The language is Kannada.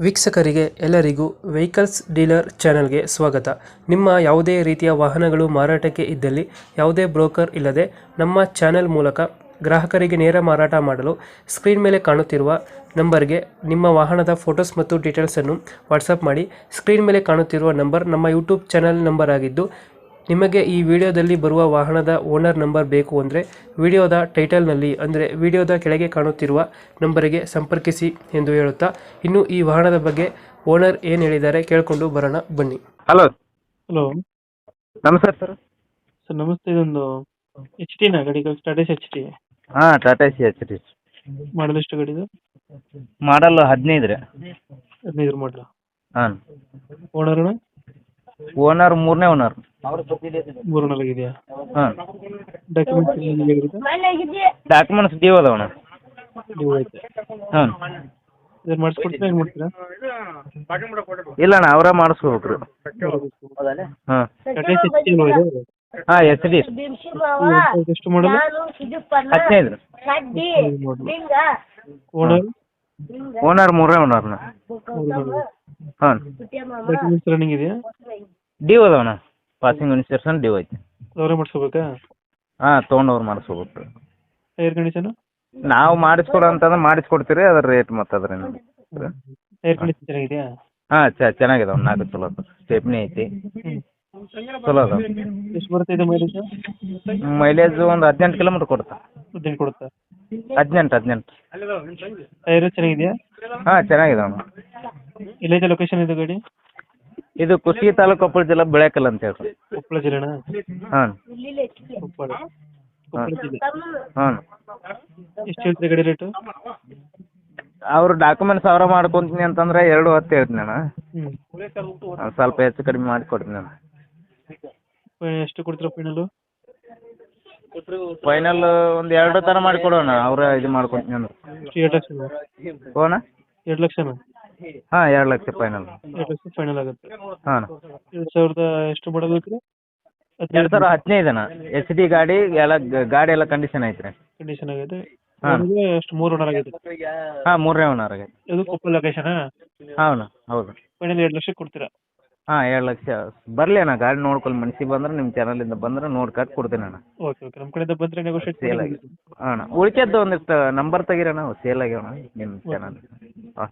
ವೀಕ್ಷಕರಿಗೆ ಎಲ್ಲರಿಗೂ ವೆಹಿಕಲ್ಸ್ ಡೀಲರ್ ಚಾನೆಲ್ಗೆ ಸ್ವಾಗತ. ನಿಮ್ಮ ಯಾವುದೇ ರೀತಿಯ ವಾಹನಗಳು ಮಾರಾಟಕ್ಕೆ ಇದ್ದಲ್ಲಿ ಯಾವುದೇ ಬ್ರೋಕರ್ ಇಲ್ಲದೆ ನಮ್ಮ ಚಾನೆಲ್ ಮೂಲಕ ಗ್ರಾಹಕರಿಗೆ ನೇರ ಮಾರಾಟ ಮಾಡಲು ಸ್ಕ್ರೀನ್ ಮೇಲೆ ಕಾಣುತ್ತಿರುವ ನಂಬರ್ಗೆ ನಿಮ್ಮ ವಾಹನದ ಫೋಟೋಸ್ ಮತ್ತು ಡೀಟೇಲ್ಸನ್ನು ವಾಟ್ಸಪ್ ಮಾಡಿ. ಸ್ಕ್ರೀನ್ ಮೇಲೆ ಕಾಣುತ್ತಿರುವ ನಂಬರ್ ನಮ್ಮ ಯೂಟ್ಯೂಬ್ ಚಾನೆಲ್ ನಂಬರ್ ಆಗಿದ್ದು, ನಿಮಗೆ ಈ ವಿಡಿಯೋದಲ್ಲಿ ಬರುವ ವಾಹನದ ಓನರ್ ನಂಬರ್ ಬೇಕು ಅಂದರೆ ವಿಡಿಯೋದ ಟೈಟಲ್ನಲ್ಲಿ ಅಂದರೆ ವಿಡಿಯೋದ ಕೆಳಗೆ ಕಾಣುತ್ತಿರುವ ನಂಬರಿಗೆ ಸಂಪರ್ಕಿಸಿ ಎಂದು ಹೇಳುತ್ತಾ, ಇನ್ನು ಈ ವಾಹನದ ಬಗ್ಗೆ ಓನರ್ ಏನು ಹೇಳಿದ್ದಾರೆ ಕೇಳಿಕೊಂಡು ಬರೋಣ ಬನ್ನಿ. ಹಲೋ ಹಲೋ ನಮಸ್ಕಾರ ಸರ್. ಸರ್ ನಮಸ್ತೆ. ಇದೊಂದು ಎಚ್ ಟಿನ ಗಾಡಿ ಟಾಟಾ ಎಚ್ ಟಿ ಹಾಂ ಟಾಟಾ ಸಿ ಎಚ್ ಡಿ ಮಾಡಲ್ ಎಷ್ಟು ಗಾಡಿದು? ಮಾಡಲ್ 15 ರೀ. 15 ಮಾಡಲು. ಹಾಂ ಓನರ್ ಓನರ್ ಮೂರನೇ ಓನರ್. ಮೂರನಾಗಿದೆಯಾ? ಹಾಂ ಡಾಕ್ಯುಮೆಂಟ್ಸ್ ಡಾಕ್ಯುಮೆಂಟ್ಸ್ ಡ್ಯೂ ಅದಾವಣ. ನೀವು ಐತೆ ಹಾಂ ಇದನ್ನು ಮಾಡಿಸ್ಕೊಡ್ತೀರಾ, ಏನು ಮಾಡ್ತೀರಾ? ಇಲ್ಲ ಅಣ್ಣ ಅವರೇ ಮಾಡಿಸ್ಕೋಬೇಕು ರೀ. ಹಾಂ ಟಾಟಾ ಎಚ್ ಟಿ ಅಲ್ವಾ ಇದು? ಹಾಂ ಎಚ್ ಡಿ ಎಷ್ಟು ಮಾಡಲು? 15 ರೀ. ಓನರ್ ಓನರ್ ಮೂರನೇ ಓನರ್ನ. ಹಾಂ ಡಾಕ್ಯುಮೆಂಟ್ಸ್ ರನ್ನಿಂಗ್ ಇದೆಯಾ? ಡ್ಯೂ ಅದಾವಣ. ಪಾಸಿಂಗ್ ಇನ್ಸ್ಪೆಕ್ಷನ್ ಡ್ಯೂ ಐತಿ. ಅವರೇ ಮಾಡಿಸ್ಕೋಬೇಕಾ? ಹಾಂ ತೊಗೊಂಡವ್ರು ಮಾಡಿಸ್ಕೋಬೇಕು ರೀ. ಏರ್ ಕಂಡೀಷನ್ ನಾವು ಮಾಡಿಸ್ಕೊಡು ಅಂತಂದ್ರೆ ಮಾಡಿಸ್ಕೊಡ್ತೀರಿ, ಅದ್ರ ರೇಟ್ ಮತ್ತು ಅದ್ರಿಂದ. ಏರ್ ಕಂಡೀಷನ್ ಚೆನ್ನಾಗಿದೆಯಾ? ಹಾಂ ಚೆನ್ನಾಗಿದಾವೆ. 4 ಚಲೋ ಅದ. ಸ್ಟೆಪ್ನಿ ಐತಿ, ಚಲೋ ಅದಾವೆ. ಎಷ್ಟು ಬರುತ್ತೆ ಇದು ಮೈಲೇಜ್? ಮೈಲೇಜ್ ಒಂದು 18 ಕಿಲೋಮೀಟ್ರ್ ಕೊಡುತ್ತೆ. 18 ಕೊಡುತ್ತಾ? 18. ಟೈರು ಚೆನ್ನಾಗಿದೆಯಾ? ಹಾಂ ಚೆನ್ನಾಗಿದಾವೆ. ಎಲ್ಲೈತೆ ಲೊಕೇಶನ್ ಇದು ಗಾಡಿ? ಇದು ಕುಷ್ಟಗಿ ತಾಲೂಕು, ಕೊಪ್ಪಳ ಜಿಲ್ಲಾ, ಬೆಳಕಲ್ ಅಂತ ಹೇಳ್ರಿ. ಕೊಪ್ಪಳ ಜಿಲ್ಲೆನಾ? ಹಾಂ ಕೊಪ್ಪಳ ಜಿಲ್ಲೆ. ಹಾಂ ಎಷ್ಟು ಹೇಳ್ತೀರಿ ಗಾಡಿ ರೇಟು? ಅವ್ರು ಡಾಕ್ಯುಮೆಂಟ್ಸ್ ಅವರ ಮಾಡ್ಕೊತೀನಿ ಅಂತಂದ್ರೆ 2.10 ಹೇಳ್ತೀನಿ ನಾನು. ಸ್ವಲ್ಪ ಹೆಚ್ಚು ಕಡಿಮೆ ಮಾಡಿ ಕೊಡ್ತೀನಿ ನಾನು. ಎಷ್ಟು ಕೊಡ್ತೀರಾ ಫೈನಲ್ಲು? ಫೈನಲ್ ಒಂದು 2 ಥರ ಮಾಡಿ ಕೊಡೋಣ. ಅವರೇ ಇದು ಮಾಡ್ಕೊತೀನಿ ಅಂದ್ರೆ. 2 ಲಕ್ಷನಾ? ಹೋಣ 2 ಲಕ್ಷನಾ? ಹಾಂ 2 ಲಕ್ಷ ಫೈನಲ್. 2 ಲಕ್ಷ ಫೈನಲ್ ಆಗುತ್ತೆ. ಹಾಂ 2000 ಎಷ್ಟು ಮಾಡಲ್ ಐತ್ರಿ? 2015 ಎಚ್ ಡಿ ಗಾಡಿ. ಎಲ್ಲ ಗಾಡಿ ಎಲ್ಲ ಕಂಡೀಷನ್ ಐತ್ರಿ. ಕಂಡೀಷನ್ ಆಗೈತೆ. ಹಾಂ ಎಷ್ಟು 3 ಓನರ್ ಆಗೈತೆ? ಹಾಂ ಮೂರನೇ ಓನರ್ ಆಗೈತೆ. ಇದು ಕೊಪ್ಪಳ ಲೊಕೇಶನಾ? ಹಾಂ ಹೌದು. ಫೈನಲ್ 2 ಲಕ್ಷ ಕೊಡ್ತೀರಾ? ಹಾಂ 2 ಲಕ್ಷ. ಬರಲಿ ಅಣ್ಣ, ಗಾಡಿ ನೋಡ್ಕೊಂಡು ಮನ್ಸಿಗೆ ಬಂದ್ರೆ ನಿಮ್ಮ ಚಾನಲಿಂದ ಬಂದ್ರೆ ನೋಡಿ ಕಟ್ ಕೊಡ್ತೀನಿ ಅಣ್ಣ. ಓಕೆ ನಮ್ಮ ಕಡೆಯಿಂದ ಬಂದರೆ ನೆಗೋಷಿಯೇಟ್ ಸೇಲ್ ಆಗಿ. ಹಾಂ ಉಳಿಕೆದ್ದು ಒಂದಿಷ್ಟು ನಂಬರ್ ತೆಗೀರಣ್ಣ, ಸೇಲ್ ಆಗ್ಯಾವಣ್ಣ ನಿಮ್ಮ ಚಾನಲ್. ಹಾಂ